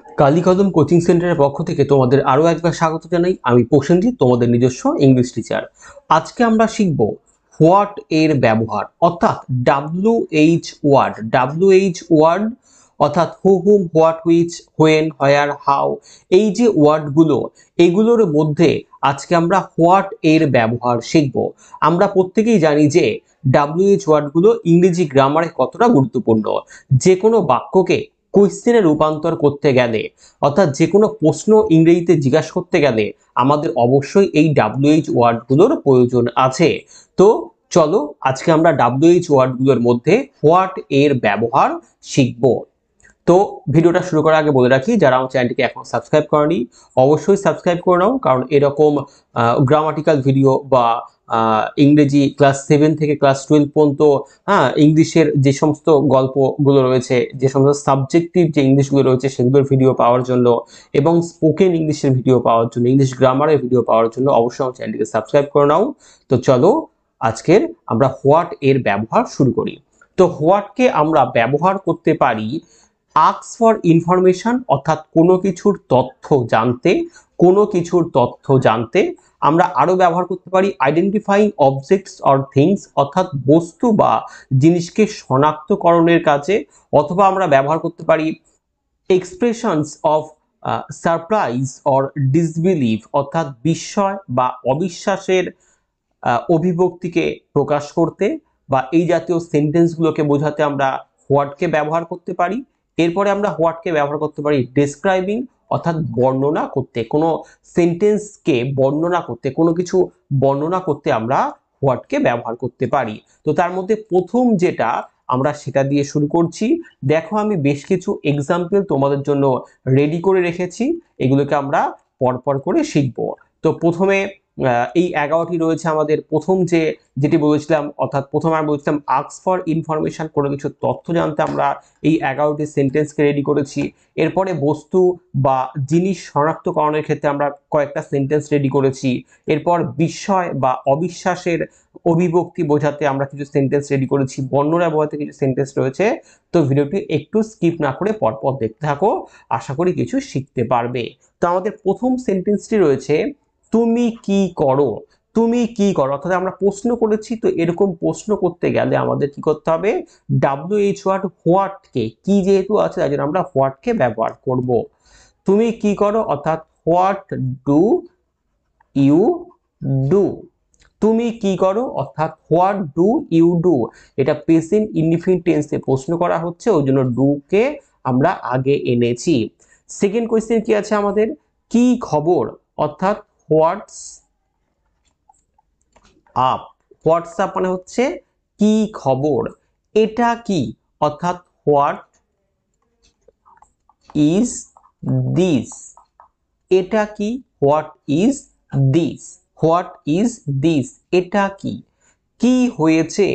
কালী কদম কোচিং সেন্টারের পক্ষ থেকে তোমাদের আরো একবার স্বাগত জানাই। আমি প্রসেনজিৎ, তোমাদের নিজস্ব ইংলিশ টিচার। আজকে আমরা শিখব হোয়াট এর ব্যবহার, অর্থাৎ ডাব্লিউএইচ ওয়ার্ড অর্থাৎ who whom, what, which, when, where, how. এই যে ওয়ার্ডগুলো, এগুলোর মধ্যে আজকে আমরা হোয়াট এর ব্যবহার শিখব। আমরা প্রত্যেকেই জানি যে ডাব্লিউএইচ ওয়ার্ডগুলো ইংরেজি গ্রামারে কতটা গুরুত্বপূর্ণ। যে কোনো বাক্যকে কোয়েশ্চেনে রূপান্তর করতে গেলে, অর্থাৎ যে কোনো প্রশ্ন ইংরেজিতে জিজ্ঞাসা করতে গেলে আমাদের অবশ্যই এই ডাব্লিউএইচ ওয়ার্ডগুলোর প্রয়োজন আছে। তো চলো আজকে আমরা ডাব্লিউএইচ ওয়ার্ডগুলোর মধ্যে হোয়াট এর ব্যবহার শিখব। তো ভিডিওটা শুরু করার আগে বলে রাখি, যারা আমার চ্যানেলটিকে এখন সাবস্ক্রাইব করেনি অবশ্যই সাবস্ক্রাইব করে নাও, কারণ এরকম গ্রামাটিক্যাল ভিডিও বা ইংরেজি ক্লাস 7 থেকে ক্লাস 12 পর্যন্ত ইংলিশের যে সমস্ত গল্পগুলো রয়েছে, যে সমস্ত সাবজেক্টিভ যে ইংলিশগুলো রয়েছে সেগুলোর ভিডিও পাওয়ার জন্য এবং স্পোকেন ইংলিশের ভিডিও পাওয়ার জন্য, ইংলিশ গ্রামারের ভিডিও পাওয়ার জন্য অবশ্যই আমার চ্যানেলটিকে সাবস্ক্রাইব করে নাও। তো চলো আজকের আমরা হোয়াট এর ব্যবহার শুরু করি। তো হোয়াটকে আমরা ব্যবহার করতে পারি আস্ক ফর ইনফরমেশন, অর্থাৎ কোনো কিছুর তথ্য জানতে। আমরা আরো ব্যবহার করতে পারি আইডেন্টিফাইং অবজেক্টস অর থিংস, অর্থাৎ বস্তু বা জিনিসকে শনাক্তকরণের কাজে। অথবা আমরা ব্যবহার করতে পারি expressions of surprise or disbelieve, অর্থাৎ বিস্ময় বা অবিশ্বাসের অভিব্যক্তিকে প্রকাশ করতে বা এই জাতীয় সেন্টেন্সগুলোকে বোঝাতে আমরা হোয়াটকে ব্যবহার করতে পারি। এরপরে আমরা হোয়াটকে ব্যবহার করতে পারি ডেসক্রাইবিং, অর্থাৎ বর্ণনা করতে, কোনো সেন্টেন্সকে বর্ণনা করতে, কোনো কিছু বর্ণনা করতে আমরা হোয়াটকে ব্যবহার করতে পারি। তো তার মধ্যে প্রথম যেটা আমরা সেটা দিয়ে শুরু করছি। দেখো আমি বেশ কিছু এক্সাম্পল তোমাদের জন্য রেডি করে রেখেছি, এগুলোকে আমরা পরপর করে শিখব। তো প্রথমে এই 11টি রয়েছে আমাদের। প্রথম যেটি বলেছিলাম, অর্থাৎ প্রথমে আমরা বলেছিলাম আস্ক ফর ইনফরমেশন, কোনো কিছু তথ্য জানতে আমরা এই 11টি সেন্টেন্সকে রেডি করেছি। এরপরে বস্তু বা জিনিস শনাক্তকরণের ক্ষেত্রে আমরা কয়েকটা সেন্টেন্স রেডি করেছি। এরপর বিস্ময় বা অবিশ্বাসের অভিব্যক্তি বোঝাতে আমরা কিছু সেন্টেন্স রেডি করেছি। বর্ণনা বোঝাতে কিছু সেন্টেন্স রয়েছে। তো ভিডিওটি একটু স্কিপ না করে পরপর দেখতে থাকো, আশা করি কিছু শিখতে পারবে। তো আমাদের প্রথম সেন্টেন্সটি রয়েছে তুমি কি করো। তুমি কি করো, অর্থাৎ আমরা প্রশ্ন করেছি। তো এরকম প্রশ্ন করতে গেলে আমাদের কি করতে হবে, ডাব্লিউএইচ ওয়ার্ড হোয়াটকে, কি যেহেতু আছে তাই জন্য আমরা হোয়াটকে ব্যবহার করব। তুমি কি করো অর্থাৎ হোয়াট ডু ইউ ডু। তুমি কি করো অর্থাৎ হোয়াট ডু ইউ ডু। এটা প্রেজেন্ট ইনডিফিনিট টেন্সে প্রশ্ন করা হচ্ছে, ওই জন্য ডু কে আমরা আগে এনেছি। সেকেন্ড কোয়েশ্চেন কি আছে আমাদের, কি খবর অর্থাৎ হোয়াটস আপ। হোয়াটসঅ্যাপ মানে হচ্ছে কি খবর। এটা কি অর্থাৎ হোয়াট ইজ দিস। এটা কি what is this. What is this, এটা কি। কি হয়েছে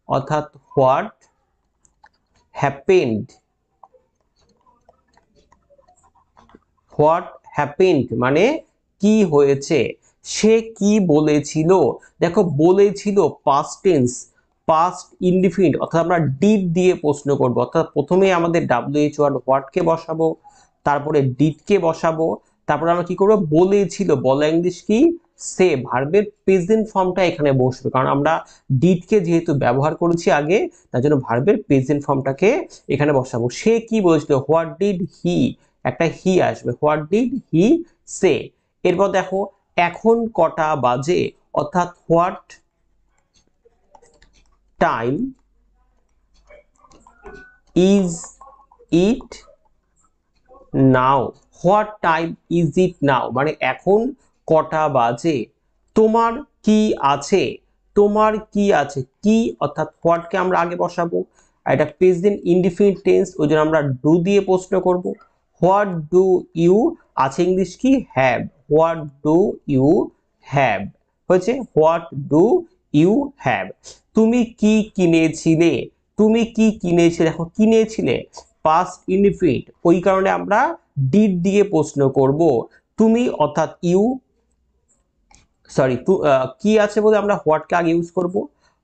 অর্থাৎ হোয়াট হ্যাপেন্ড। হোয়াট হ্যাপেন্ড মানে কি হয়েছে। সে কি বলেছিল। দেখো বলেছিল পাস্ট টেন্স, পাস্ট ইনডিফিনিট, অর্থাৎ আমরা ডিড দিয়ে প্রশ্ন করব। অর্থাৎ প্রথমে আমাদের ডাব্লিউএইচ ওয়ার্ড হোয়াটকে বসাবো, তারপরে ডিডকে বসাবো, তারপরে আমরা কি করবো, বলেছিল, বলা ইংলিশ কি সে, ভার্বের প্রেজেন্ট ফর্মটা এখানে বসবে, কারণ আমরা ডিডকে যেহেতু ব্যবহার করেছি আগে, তার জন্য ভার্বের প্রেজেন্ট ফর্মটাকে এখানে বসাবো। সে কি বলেছিল, হোয়াট ডিড হি, একটা হি আসবে, হোয়াট ডিড হি সে। এরপর দেখো এখন কটা বাজে, অর্থাৎ what time is it now. What time is it now মানে এখন কটা বাজে। তোমার কি আছে, তোমার কি আছে, কি অর্থাৎ হোয়াটকে আমরা আগে বসাবো, আর এটা প্রেজেন্ট ইনডিফিনিট টেন্স, ওই জন্য আমরা ডু দিয়ে প্রশ্ন করব। হোয়াট ডু ইউ আছে ইংলিশ কি have. What do you have হয়েছে হোয়াট ডু ইউ হ্যাভ। তুমি কি কিনেছিলে, তুমি কি কিনেছিলে, দেখো কিনেছিলে পাস্ট ইনডিফিনিট, ওই কারণে আমরা ডিড দিয়ে প্রশ্ন করব। তুমি অর্থাৎ ইউ, সরি কি আছে বলে আমরা হোয়াটকে আগে ইউজ করব।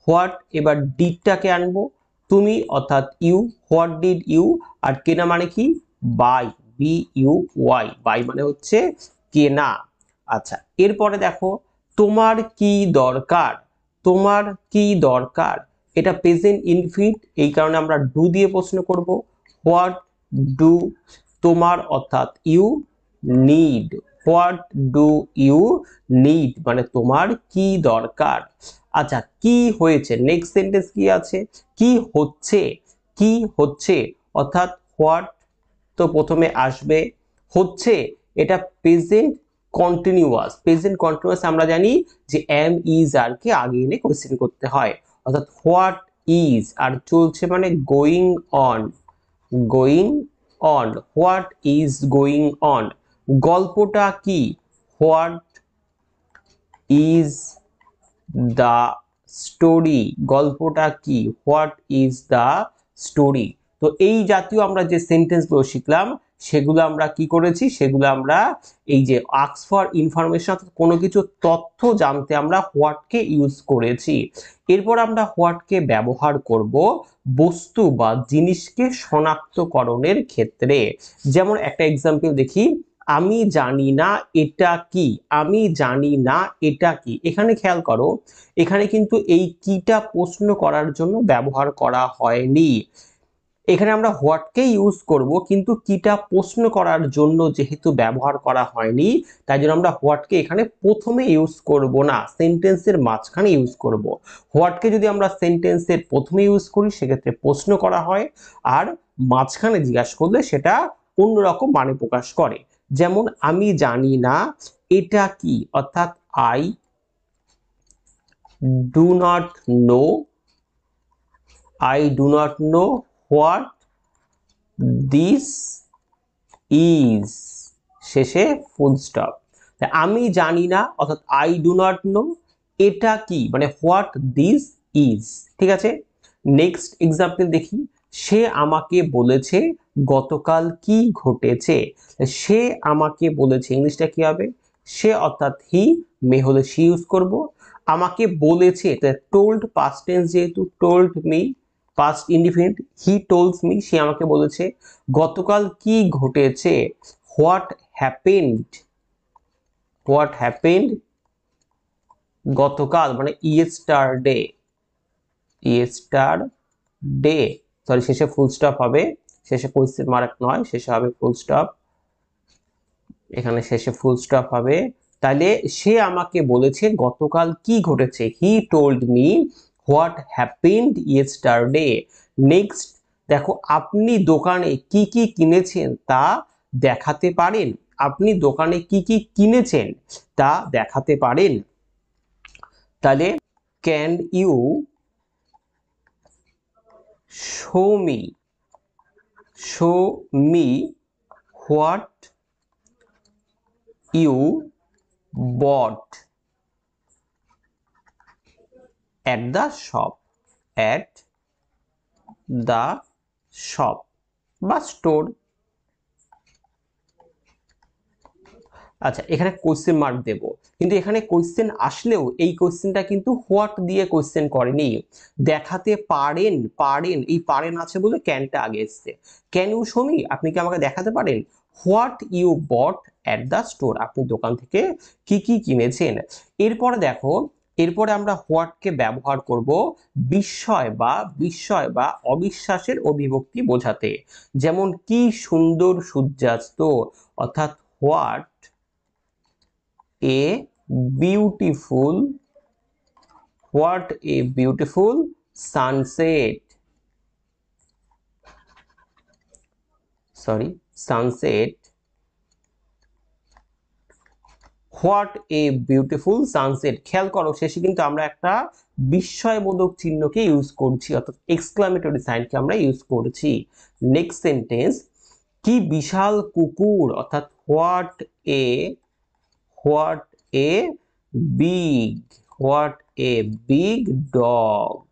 হোয়াট এবার ডিডটাকে আনবো, তুমি অর্থাৎ ইউ, হোয়াট ডিড ইউ, আর কেনা মানে কি বাই, BUY, বাই মানে হচ্ছে কেনা। আচ্ছা, এরপরে দেখো তোমার কি দরকার, তোমার কি দরকার, এটা প্রেজেন্ট ইনফিনিট, এই কারণে আমরা ডু দিয়ে প্রশ্ন করব। হোয়াট ডু তোমার অর্থাৎ you need, what do you need মানে তোমার কি দরকার। আচ্ছা, কি হয়েছে, নেক্সট সেন্টেন্স কি আছে, কি হচ্ছে, কি হচ্ছে অর্থাৎ হোয়াট তো প্রথমে আসবে, হচ্ছে এটা প্রেজেন্ট কন্টিনিউয়াস, প্রেজেন্ট কন্টিনিউয়াস আমরা জানি যে এম ইজ আর কে আগে এনে কোয়েশ্চেন করতে হয়, অর্থাৎ হোয়াট ইজ আর চলছে মানে going on, going on, what is going on, গল্পটা কি, হোয়াট ইজ দ্য স্টোরি, গল্পটা কি, হোয়াট ইজ দ্য স্টোরি। তো এই জাতীয় আমরা যে সেন্টেন্সগুলো শিখলাম সেগুলো আমরা কি করেছি, সেগুলো আমরা এই যে আস্ক ফর ইনফরমেশন কোনো কিছু তথ্য জানতে আমরা হোয়াটকে ইউজ করেছি। এরপর আমরা হোয়াটকে ব্যবহার করব বস্তু বা জিনিসকে শনাক্তকরণের ক্ষেত্রে। যেমন একটা এক্সাম্পল দেখি, আমি জানি না এটা কি, আমি জানি না এটা কি, এখানে খেয়াল করো এখানে কিন্তু এই কিটা প্রশ্ন করার জন্য ব্যবহার করা হয়নি, এখানে আমরা হোয়াটকে ইউজ করব কিন্তু কিটা প্রশ্ন করার জন্য যেহেতু ব্যবহার করা হয়নি তাই জন্য আমরা হোয়াটকে এখানে প্রথমে ইউজ করব না, সেন্টেন্সের মাঝখানে ইউজ করব। হোয়াটকে যদি আমরা সেন্টেন্সের প্রথমে ইউজ করি সেক্ষেত্রে প্রশ্ন করা হয়, আর মাঝখানে জিজ্ঞাসা করলে সেটা অন্যরকম মানে প্রকাশ করে। যেমন আমি জানি না এটা কি অর্থাৎ I do not know, I do not know what this is, শেষে ফুল স্টপ। আমি জানি না অর্থাৎ আই ডু নট নো এটা কি মানে হোয়াট দিস ইজ, ঠিক আছে। নেক্সট এক্সাম্পল দেখি, সে আমাকে বলেছে গতকাল কি ঘটেছে, সে আমাকে বলেছে ইংলিশটা কি হবে, সে অর্থাৎ হি, মে হলে সি ইউজ করব, আমাকে বলেছে টোল্ড পাস্ট টেন্স যেহেতু টোল্ড মি, পাস্ট ইনডিফিনিট হি টোলস মি, সে আমাকে বলেছে। গতকাল কি ঘটেছে, হোয়াট হ্যাপেন্ড, হোয়াট হ্যাপেন্ড গতকাল মানে ইয়েস্টারডে, ইয়েস্টারডে, সরি শেষে ফুল স্টপ হবে, শেষে কোয়েশ্চেন মার্ক নয়, শেষে হবে ফুল স্টপ, এখানে শেষে ফুল স্টপ হবে। তাহলে সে আমাকে বলেছে গতকাল কি ঘটেছে, he told me what happened yesterday. Next দেখো, আপনি দোকানে কি কি কিনেছেন তা দেখাতে পারেন, আপনি দোকানে কি কি কিনেছেন তা দেখাতে পারেন। তাহলে can you show me, show me what you bought at the shop, at the shop বা স্টোর। আচ্ছা, এখানে কোশ্চেন মার্ক দেব, কিন্তু এখানে কোশ্চেন আসলেও এই কোশ্চেনটা কিন্তু হোয়াট দিয়ে কোশ্চেন করেনি, দেখাতে পারেন, পারেন এই পারেন আছে বলে ক্যানটা আগে এসছে। ক্যান ইউ শো মি, আপনি কি আমাকে দেখাতে পারেন what you bought at the store, আপনি দোকান থেকে কি কি কিনেছেন। এরপরে দেখো, এরপরে আমরা হোয়াটকে ব্যবহার করব বিস্ময় বা অবিশ্বাসের অভিব্যক্তি বোঝাতে। যেমন কি সুন্দর সূর্যাস্ত, অর্থাৎ what a beautiful, what a beautiful sunset, sorry sunset, what a beautiful sunset। খেয়াল করো শেষে কিন্তু আমরা একটা বিস্ময়বোধক চিহ্নকে ইউজ করছি অর্থাৎ এক্সক্লামেটরি সাইনকে আমরা ইউজ করছি। নেক্সট সেন্টেন্স, কি বিশাল কুকুর অর্থাৎ what a, what a big, what a big dog,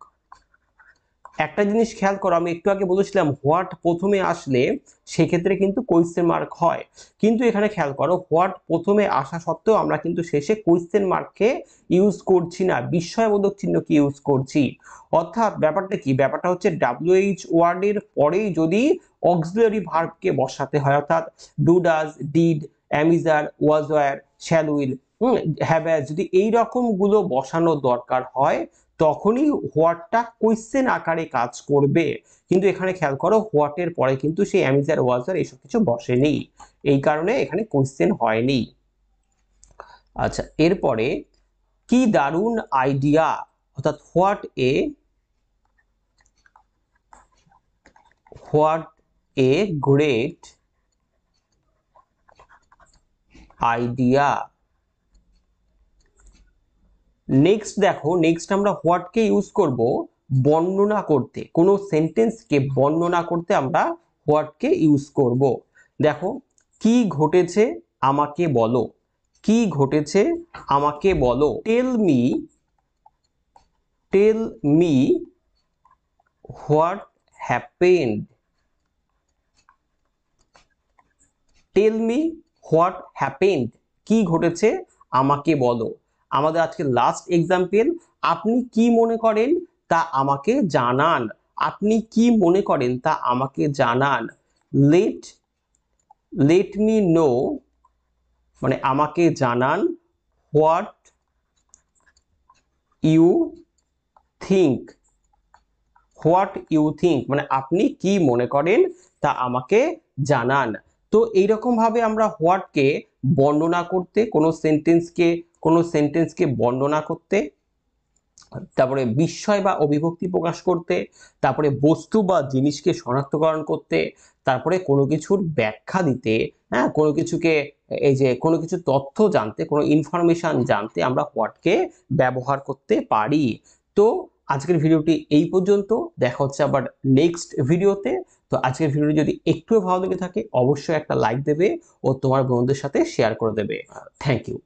একটা জিনিস খেয়াল করো, আমি একটু আগে বলেছিলাম হোয়াট প্রথমে আসলে সেক্ষেত্রে কিন্তু কোয়েশ্চেন মার্ক হয়, কিন্তু এখানে খেয়াল করো হোয়াট প্রথমে আসা সত্ত্বেও আমরা কিন্তু শেষে কোয়েশ্চেন মার্ককে ইউজ করছি না, বিস্ময়বোধক চিহ্নকে ইউজ করছি। অর্থাৎ ব্যাপারটা কি, ব্যাপারটা হচ্ছে WH ওয়ার্ডের পরেই যদি অক্সিলারি ভার্বকে বসাতে হয়, অর্থাৎ do, does, did, am is are, was, were, shall, will, have, has, যদি এই রকম গুলো বসানোর দরকার হয় তখনই হোয়াটটা কোয়েশ্চেন আকারে কাজ করবে। কিন্তু এখানে খেয়াল করো হোয়াটের পরে কিন্তু সেই অ্যামিজার, ওয়াজার এসব কিছু বসেনি, এই কারণে এখানে কোয়েশ্চেন হয়নি। আচ্ছা, এরপরে কি দারুণ আইডিয়া, অর্থাৎ what a great idea. Next দেখো, নেক্সট আমরা হোয়াটকে ইউজ করব বর্ণনা করতে, কোনো সেন্টেন্সকে বর্ণনা করতে আমরা হোয়াটকে ইউজ করব। দেখো, কি ঘটেছে আমাকে বলো, কি ঘটেছে আমাকে বলো, tell me what happened, tell me what happened, কি ঘটেছে আমাকে বলো। আমাদের আজকে লাস্ট এক্সাম্পল, আপনি কি মনে করেন তা আমাকে জানান, আপনি কি মনে করেন তা আমাকে জানান। লেট লেট মি নো, মানে আমাকে জানান, what you think, what you think, মানে আপনি কি মনে করেন তা আমাকে জানান। তো এইরকম ভাবে আমরা হোয়াটকে বর্ণনা করতে, কোনো সেন্টেন্সকে বর্ণনা করতে, তারপরে বিস্ময় বা অভিভক্তি প্রকাশ করতে, তারপরে বস্তু বা জিনিসকে শনাক্তকরণ করতে, তারপরে কোনো কিছুর ব্যাখ্যা দিতে, হ্যাঁ, কোনো কিছুকে, এই যে কোনো কিছু তথ্য জানতে, কোনো ইনফরমেশন জানতে আমরা হোয়াটকে ব্যবহার করতে পারি। তো আজকের ভিডিওটি এই পর্যন্ত, দেখা হচ্ছে আবার নেক্সট ভিডিওতে। তো আজকের ভিডিওটি যদি একটু ভালো লেগে থাকে অবশ্যই একটা লাইক দেবে ও তোমার বন্ধুদের সাথে শেয়ার করে দেবে। Thank you.